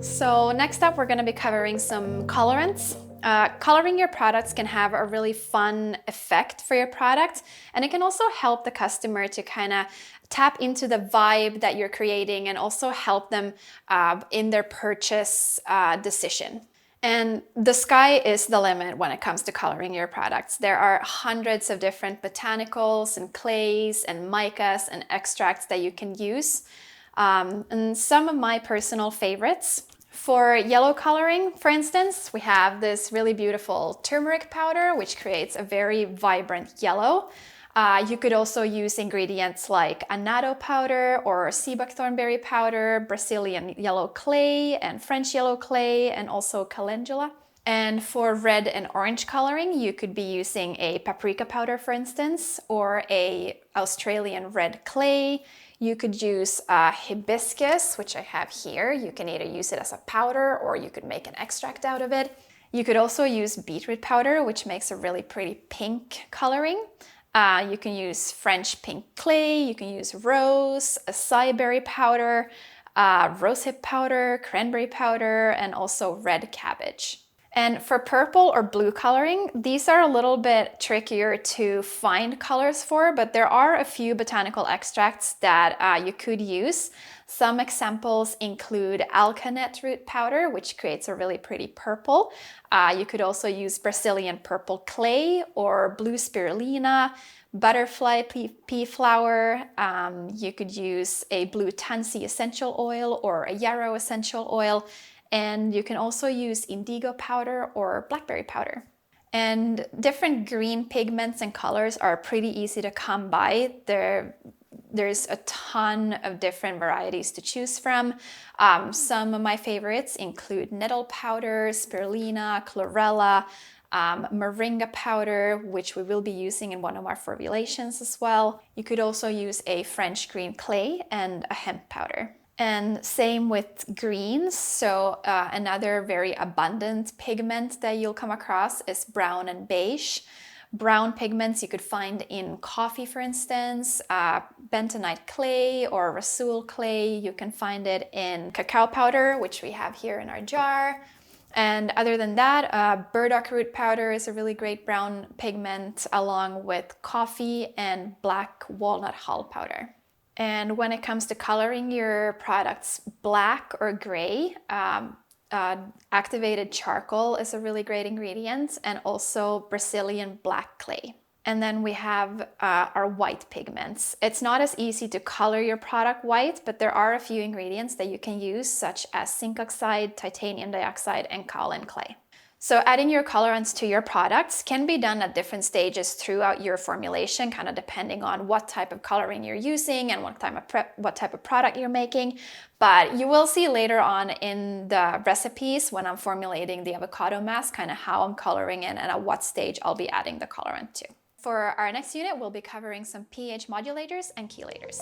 So next up, we're going to be covering some colorants. Coloring your products can have a really fun effect for your product, and it can also help the customer to kind of tap into the vibe that you're creating and also help them in their purchase decision. And the sky is the limit when it comes to coloring your products. There are hundreds of different botanicals and clays and micas and extracts that you can use. And some of my personal favorites. For yellow coloring, for instance, we have this really beautiful turmeric powder, which creates a very vibrant yellow. You could also use ingredients like annatto powder or sea buckthornberry powder, Brazilian yellow clay and French yellow clay, and also calendula. And for red and orange coloring, you could be using a paprika powder, for instance, or a Australian red clay. You could use hibiscus, which I have here. You can either use it as a powder or you could make an extract out of it. You could also use beetroot powder, which makes a really pretty pink coloring. You can use French pink clay, you can use rose, acai berry powder, rosehip powder, cranberry powder, and also red cabbage. And for purple or blue coloring, these are a little bit trickier to find colors for, but there are a few botanical extracts that you could use. Some examples include alkanet root powder, which creates a really pretty purple. You could also use Brazilian purple clay or blue spirulina, butterfly pea flower. You could use a blue tansy essential oil or a yarrow essential oil. And you can also use indigo powder or blackberry powder. And different green pigments and colors are pretty easy to come by. There's a ton of different varieties to choose from. Some of my favorites include nettle powder, spirulina, chlorella, moringa powder, which we will be using in one of our formulations as well. You could also use a French green clay and a hemp powder. And same with greens. So another very abundant pigment that you'll come across is brown and beige. Brown pigments you could find in coffee, for instance, bentonite clay or rosol clay. You can find it in cacao powder, which we have here in our jar. And other than that, burdock root powder is a really great brown pigment, along with coffee and black walnut hull powder. And when it comes to coloring your products black or gray, activated charcoal is a really great ingredient, and also Brazilian black clay. And then we have our white pigments. It's not as easy to color your product white, but there are a few ingredients that you can use, such as zinc oxide, titanium dioxide, and kaolin clay. So adding your colorants to your products can be done at different stages throughout your formulation, kind of depending on what type of coloring you're using and what type of product you're making. But you will see later on in the recipes when I'm formulating the avocado mask, kind of how I'm coloring it and at what stage I'll be adding the colorant to. For our next unit, we'll be covering some pH modulators and chelators.